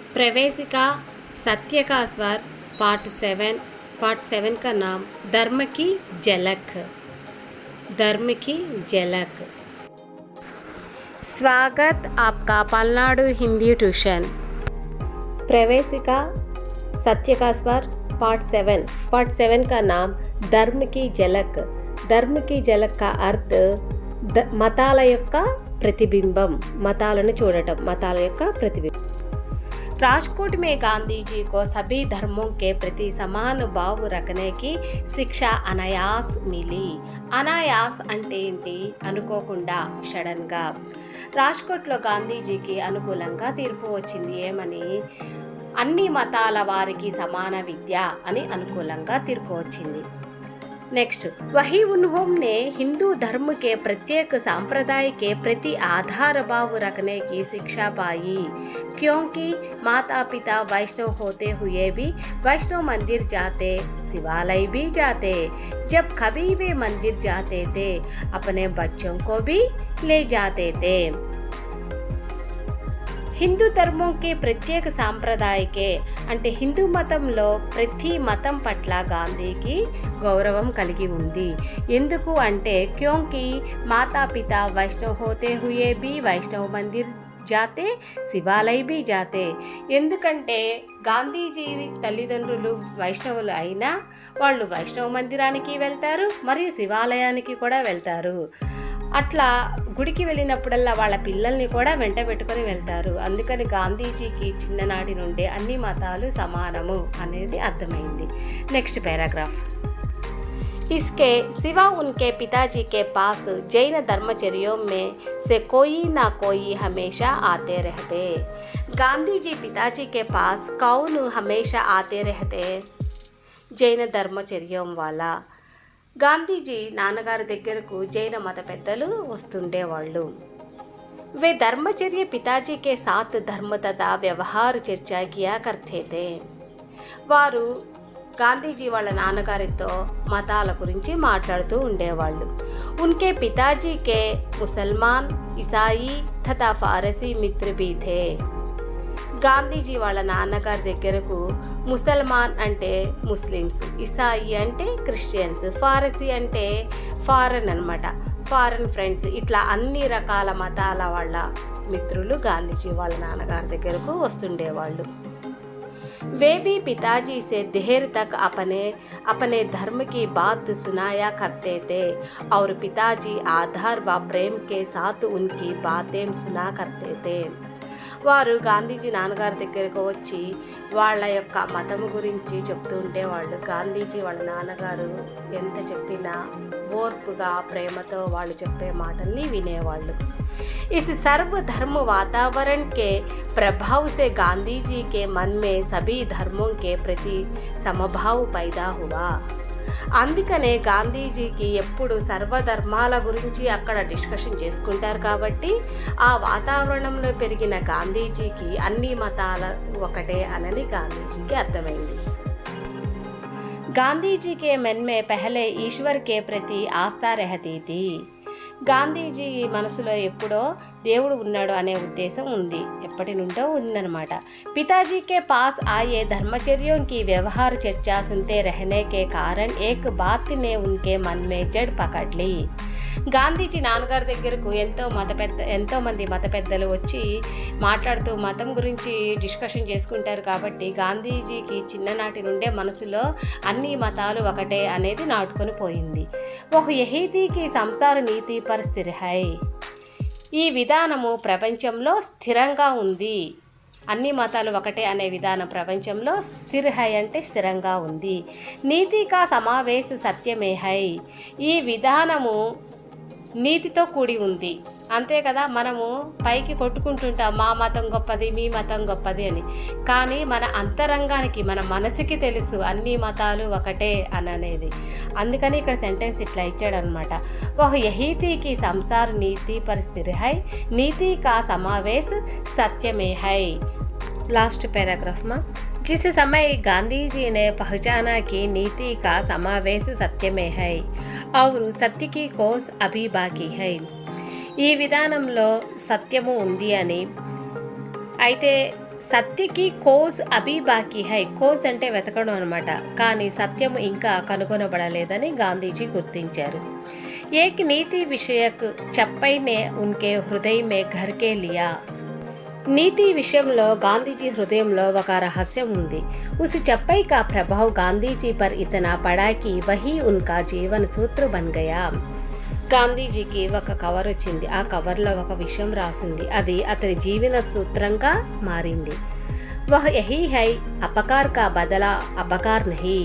प्रवेशिका सत्य का स्वर पार्ट 7 का नाम धर्म की झलक। धर्म की झलक। स्वागत आपका पलनाडु हिंदी ट्यूशन। प्रवेशिका सत्य का स्वर पार्ट 7 का नाम धर्म की झलक। धर्म की झलक का अर्थ మతాల యొక్క ప్రతిబింబం, మతాలను చూడటం, మతాల యొక్క ప్రతిబింబం। राजकोट में गांधी जी को सभी धर्मों के प्रति समान भाव रखने की शिक्षा अनायास मिली। అనాయాస్ అంటే ఏంటి? అనుకోకుండా, సడన్గా రాజ్కోట్లో గాంధీజీకి అనుకూలంగా తీర్పు వచ్చింది. ఏమని? అన్ని మతాల వారికి సమాన విద్య అని అనుకూలంగా తీర్పు వచ్చింది। नेक्स्ट, वही उन्होंने हिंदू धर्म के प्रत्येक संप्रदाय के प्रति आधार भाव रखने की शिक्षा पाई, क्योंकि माता पिता वैष्णव होते हुए भी वैष्णव मंदिर जाते, शिवालय भी जाते। जब कभी वे मंदिर जाते थे अपने बच्चों को भी ले जाते थे। హిందూ ధర్మంకే ప్రత్యేక సాంప్రదాయకే అంటే హిందూ మతంలో ప్రతి మతం పట్ల గాంధీకి గౌరవం కలిగి ఉంది। ఎందుకు అంటే క్యోంకి మాతాపిత వైష్ణవ్ హోతే హుయే బి వైష్ణవ్ మందిర్ జాతే, శివాలయ బి జాతే। ఎందుకంటే గాంధీజీ తల్లిదండ్రులు వైష్ణవులు అయినా వాళ్ళు వైష్ణవ మందిరానికి వెళ్తారు మరియు శివాలయానికి కూడా వెళ్తారు। అట్లా గుడికి వెళ్ళినప్పుడల్లా వాళ్ళ పిల్లల్ని కూడా వెంట పెట్టుకొని వెళ్తారు। అందుకని గాంధీజీకి చిన్ననాటి నుండే అన్ని మతాలు సమానము అనేది అర్థమైంది। Next paragraph. इसके सिवा उनके पिताजी के पास जैन धर्मचर्यों में से कोई ना कोई हमेशा आते रहते। गांधी जी पिताजी के पास कौन हमेशा आते रहते? जैन धर्मचर्यों वाला। గాంధీజీ నాన్నగారి దగ్గరకు జైన మత పెద్దలు వస్తుండేవాళ్ళు। वे धर्मचर्य पिताजी के साथ धर्म तथा व्यवहार चर्चा किया करते थे। వారు గాంధీజీ వాళ్ళ నాన్నగారితో మతాల గురించి మాట్లాడుతూ ఉండేవాళ్ళు। उनके पिताजी के मुसलमान, ईसाई तथा फारसी मित्र भी थे। గాంధీజీ వాళ్ళ నాన్నగారి దగ్గరకు ముసల్మాన్ అంటే ముస్లిమ్స్, ఇసాయి అంటే క్రిస్టియన్స్, ఫారసీ అంటే ఫారెన్ అన్నమాట, ఫారెన్ ఫ్రెండ్స్, ఇట్లా అన్ని రకాల మతాల వాళ్ళ మిత్రులు గాంధీజీ వాళ్ళ నాన్నగారి దగ్గరకు వస్తుండేవాళ్ళు। वे भी पिताजी से देर तक अपने धर्म की बात सुनाया करते थे और पिताजी आदर व प्रेम के साथ उनकी बातें सुना करते थे। వారు గాంధీజీ నాన్నగారి దగ్గరకు వచ్చి వాళ్ళ యొక్క మతం గురించి చెప్తూ ఉండేవాళ్ళు। గాంధీజీ వాళ్ళ నాన్నగారు ఎంత చెప్పినా ఓర్పుగా ప్రేమతో వాళ్ళు చెప్పే మాటల్ని వినేవాళ్ళు। इस सर्वधर्म वातावरण के प्रभाव से गांधी जी के मन में सभी धर्मों के प्रति समभाव पैदा हुआ। అందుకనే గాంధీజీకి ఎప్పుడు సర్వధర్మాల గురించి అక్కడ డిస్కషన్ చేసుకుంటారు కాబట్టి ఆ వాతావరణంలో పెరిగిన గాంధీజీకి అన్ని మతాల ఒకటే అనని గాంధీజీకి అర్థమైంది। గాంధీజీ के मन में पहले ईश्वर के प्रति आस्था रहती थी। గాంధీజీ మనసులో ఎప్పుడో దేవుడు ఉన్నాడు అనే ఉద్దేశం ఉంది, ఎప్పటి నుండో ఉందన్నమాట। पिताजी के पास आए धर्मचर्यों की व्यवहार चर्चा सुनते रहने के कारण एक बात ने उनके मन में जड़ पकड़ ली। గాంధీజీ నాన్నగారి దగ్గరకు ఎంతో మంది మత పెద్దలు వచ్చి మాట్లాడుతూ మతం గురించి డిస్కషన్ చేసుకుంటారు కాబట్టి గాంధీజీకి చిన్ననాటి నుండే మనసులో అన్ని మతాలు ఒకటే అనేది నాటుకొని పోయింది। ఓ యహీదీకి సంసార నీతి పర్ స్థిర్ హై। ఈ విధానము ప్రపంచంలో స్థిరంగా ఉంది। అన్ని మతాలు ఒకటే అనే విధానం ప్రపంచంలో స్థిర్ హై అంటే స్థిరంగా ఉంది। నీతి కా సమావేశ సత్యమే హై। ఈ విధానము నీతితో కూడి ఉంది। అంతే కదా, మనము పైకి కొట్టుకుంటుంటాం మా మతం గొప్పది, మీ మతం గొప్పది అని, కానీ మన అంతరంగానికి, మన మనసుకి తెలుసు అన్ని మతాలు ఒకటే అనేది। అందుకని ఇక్కడ సెంటెన్స్ ఇట్లా ఇచ్చాడనమాట। వహ్ యహీతీకి సంసార నీతి పర్ స్థిర్ హై, నీతి కా సమావేశ సత్యమే హై। लास्ट पैराग्राफ में, जिस समय गांधी जी ने पहचाना कि नीति का समावेश सत्य में है और सत्य की कोस अभी बाकी है। ఈ విధానంలో సత్యము ఉంది అని, అయితే సత్యకి కోజ్ అభి బాకీ హై. కోజ్ అంటే వెతకడం అనమాట. కానీ సత్యం ఇంకా కనుగొనబడలేదని గాంధీజీ గుర్తించారు. ఏక్ నీతి విషయక్ చప్పైనే ఉన్కే హృదయ మే ఘర్కే లియా. నీతి విషయంలో గాంధీజీ హృదయంలో ఒక రహస్యం ఉంది. ఉస్ చప్పై కా ప్రభావ్ గాంధీజీ పర్ ఇతనా పడా కి వహీ ఉన్కా జీవన సూత్ర బన్ గయా. గాంధీజీకి ఒక కవర్ వచ్చింది. ఆ కవర్లో ఒక విషయం రాసింది. అది అతని జీవన సూత్రంగా మారింది. వహ్ యహీ హై అపకార్ కా బదలా అపకార్ నహీ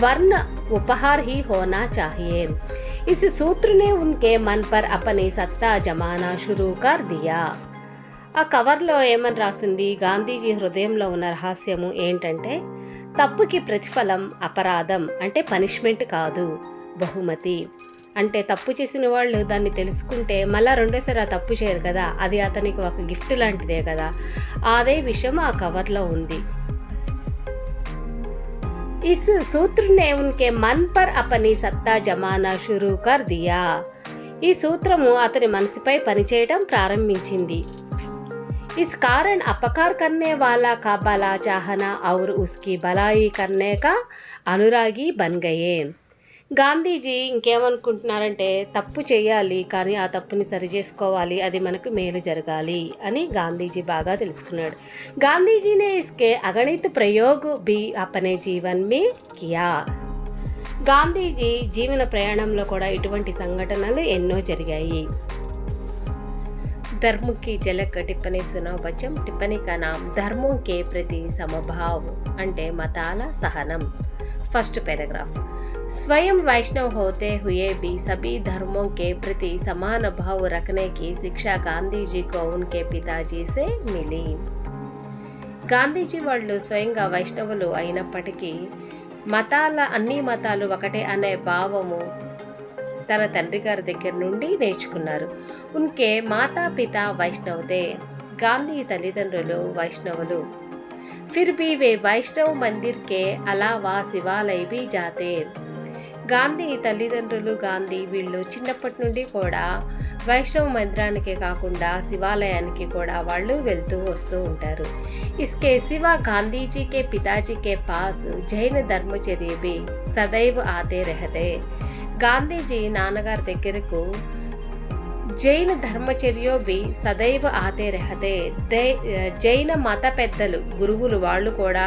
వర్ణ ఉపహార్ హీ హోనా చాహియే. ఇస్ సూత్ర నే ఉన్కే మన్ పర్ అపనీ సత్తా జమానా షురూ కర్ దియా. ఆ కవర్లో ఏమని రాసింది? గాంధీజీ హృదయంలో ఉన్న రహస్యము ఏంటంటే, తప్పుకి ప్రతిఫలం అపరాధం అంటే పనిష్మెంట్ కాదు, బహుమతి. అంటే తప్పు చేసిన వాళ్ళు దాన్ని తెలుసుకుంటే మళ్ళీ రెండోసారి ఆ తప్పు చేయరు కదా, అది అతనికి ఒక గిఫ్ట్ లాంటిదే కదా. అదే విషయం ఆ కవర్లో ఉంది. ఇస్ సూత్ర నే ఉన్కే మన్ పర్ అపనీ సత్తా జమానా షురూ కర్ దియా. ఈ సూత్రము అతని మనసుపై పనిచేయడం ప్రారంభించింది. इस कारण अपकार करने वाला का भला चाहना और उसकी भलाई करने का అనురాగి బన్ గయే. గాంధీజీ ఇంకేమనుకుంటున్నారంటే, తప్పు చేయాలి కానీ ఆ తప్పుని సరి చేసుకోవాలి, అది మనకు మేలు జరగాలి అని గాంధీజీ బాగా తెలుసుకున్నాడు. గాంధీజీనే ఇస్కే అగణిత ప్రయోగ్ भी अपने जीवन में किया. గాంధీజీ జీవన ప్రయాణంలో కూడా ఇటువంటి సంఘటనలు ఎన్నో జరిగాయి. धर्म की झलक टिप्पणी सुनाओ बच्चों. टिप्पणी का नाम धर्मों के प्रति समभाव అంటే మతాల సహనం. First paragraph. स्वयं वैष्णव होते हुए भी सभी धर्मों के प्रति समान भाव रखने की शिक्षा गांधी जी को उनके पिताजी से मिली. గాంధీజీ వాళ్ళు స్వయంగా వైష్ణవులు అయినప్పటికీ అన్ని మతాలు ఒకటే అనే భావము తన తండ్రి గారి దగ్గర నుండి నేర్చుకున్నారు. ఉన్కే మాతా పిత వైష్ణవతే. గాంధీ తల్లిదండ్రులు వైష్ణవులు. ఫిర్ భీ వే వైష్ణవ్ మందిర్ కే అలావా శివాలయ భీ జాతే. గాంధీ తల్లిదండ్రులు వీళ్ళు చిన్నప్పటి నుండి కూడా వైష్ణవ మందిరానికే కాకుండా శివాలయానికి కూడా వాళ్ళు వెళ్తూ వస్తూ ఉంటారు. ఇస్కే సివా గాంధీజీ కే పితాజీ కే పాస్ జైన ధర్మచర్య భీ సదైవ్ ఆతే రహతే. గాంధీజీ నాన్నగారి దగ్గరకు జైన ధర్మచర్యో బి సదైవ ఆతే రహతే. జైన మత పెద్దలు, గురువులు వాళ్ళు కూడా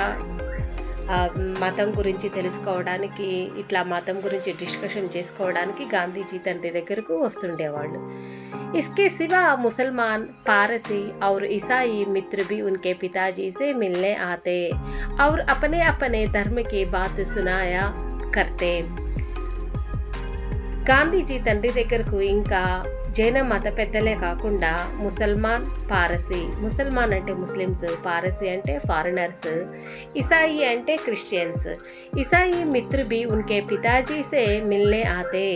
మతం గురించి తెలుసుకోవడానికి, ఇట్లా మతం గురించి డిస్కషన్ చేసుకోవడానికి గాంధీజీ తండ్రి దగ్గరకు వస్తుండేవాళ్ళు. इसके सिवा मुसलमान, पारसी और ईसाई मित्र भी उनके पिताजी से मिलने आते और अपने अपने धर्म की बात सुनाया करते. గాంధీజీ తండ్రి దగ్గరకు ఇంకా జైన మత పెద్దలే కాకుండా ముసల్మాన్, పారసీ, ముసల్మాన్ అంటే ముస్లిమ్స్, పారసీ అంటే ఫారినర్స్, ఇసాయి అంటే క్రిస్టియన్స్, ఇసాయి మిత్రు బి ఉన్కే పితాజీ సే మిల్నే ఆతే.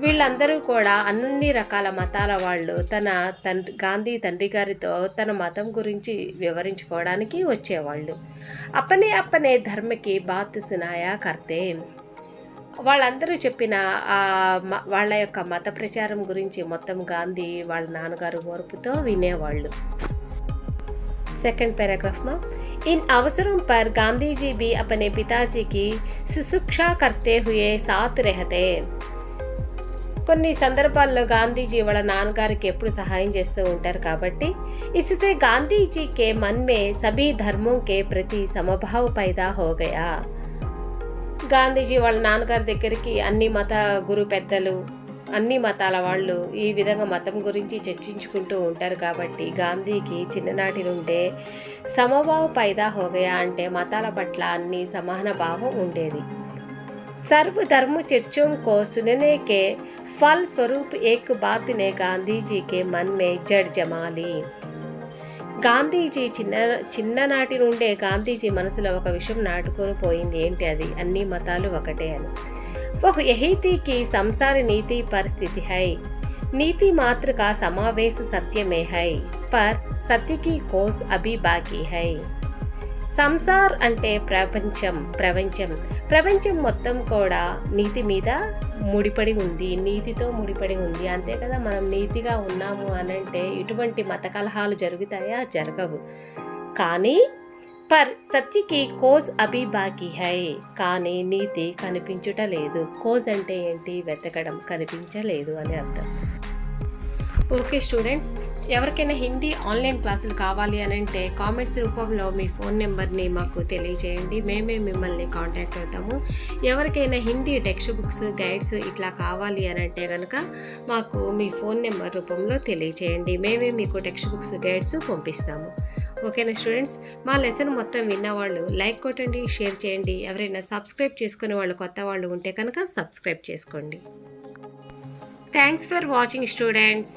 వీళ్ళందరూ కూడా అన్ని రకాల మతాల వాళ్ళు గాంధీ తండ్రి గారితో తన మతం గురించి వివరించుకోవడానికి వచ్చేవాళ్ళు. అప్పనే అప్పనే ధర్మకి బాత్ సునాయా కర్తే. వాళ్ళందరూ చెప్పిన వాళ్ళ యొక్క మత ప్రచారం గురించి మొత్తం గాంధీ వాళ్ళ నాన్నగారు ఓర్పుతో వినేవాళ్ళు. సెకండ్ पैराग्राफ में इन अवसरों पर गांधी जी भी अपने पिताजी की शुश्रूषा करते हुए साथ रहते. కొన్ని సందర్భాల్లో గాంధీజీ వాళ్ళ నాన్నగారికి ఎప్పుడు సహాయం చేస్తూ ఉంటారు కాబట్టి इससे गांधी जी के मन में सभी धर्मों के प्रति समभाव पैदा हो गया. గాంధీజీ వాళ్ళ నాన్నగారి దగ్గరికి అన్ని మత గురు పెద్దలు, అన్ని మతాల వాళ్ళు ఈ విధంగా మతం గురించి చర్చించుకుంటూ ఉంటారు కాబట్టి గాంధీకి చిన్ననాటి నుండే సమభావ పైదా హోగయా అంటే మతాల పట్ల అన్ని సమాన భావం ఉండేది. सर्व धर्म चर्चों को सुनने के फल स्वरूप एक बात ने गांधी जी के मन में जड़ जमा ली. గాంధీజీ చిన్ననాటి నుండే గాంధీజీ మనసులో ఒక విషయం నాటుకొని పోయింది. ఏంటి అది? అన్ని మతాలు ఒకటే అని. वह यही थी कि संसार नीति पर स्थित है. नीति मात्र का समावेश सत्य में है, पर सत्य की खोज अभी बाकी है. సంసార్ అంటే ప్రపంచం మొత్తం కూడా నీతి మీద ముడిపడి ఉంది, నీతితో ముడిపడి ఉంది. అంతే కదా, మనం నీతిగా ఉన్నాము అనంటే ఇటువంటి మత కలహాలు జరుగుతాయా? జరగవు. కానీ పర్ సత్యకి కోజ్ అభి బాకీ హై, కానీ నీతి కనిపించుట లేదు. కోజ్ అంటే ఏంటి? వెతకడం, కనిపించలేదు అని అర్థం. ఓకే స్టూడెంట్స్, ఎవరికైనా హిందీ ఆన్లైన్ క్లాసులు కావాలి అని అంటే కామెంట్స్ రూపంలో మీ ఫోన్ నెంబర్ని మాకు తెలియజేయండి. మేమే మిమ్మల్ని కాంటాక్ట్ అవుతాము. ఎవరికైనా హిందీ టెక్స్ట్ బుక్స్, గైడ్స్ ఇట్లా కావాలి అని అంటే కనుక మాకు మీ ఫోన్ నెంబర్ రూపంలో తెలియజేయండి. మేమే మీకు టెక్స్ట్ బుక్స్, గైడ్స్ పంపిస్తాము. ఓకేనా స్టూడెంట్స్, మా లెసన్ మొత్తం విన్నవాళ్ళు లైక్ కొట్టండి, షేర్ చేయండి. ఎవరైనా సబ్స్క్రైబ్ చేసుకునే వాళ్ళు కొత్త వాళ్ళు ఉంటే కనుక సబ్స్క్రైబ్ చేసుకోండి. Thanks for watching students.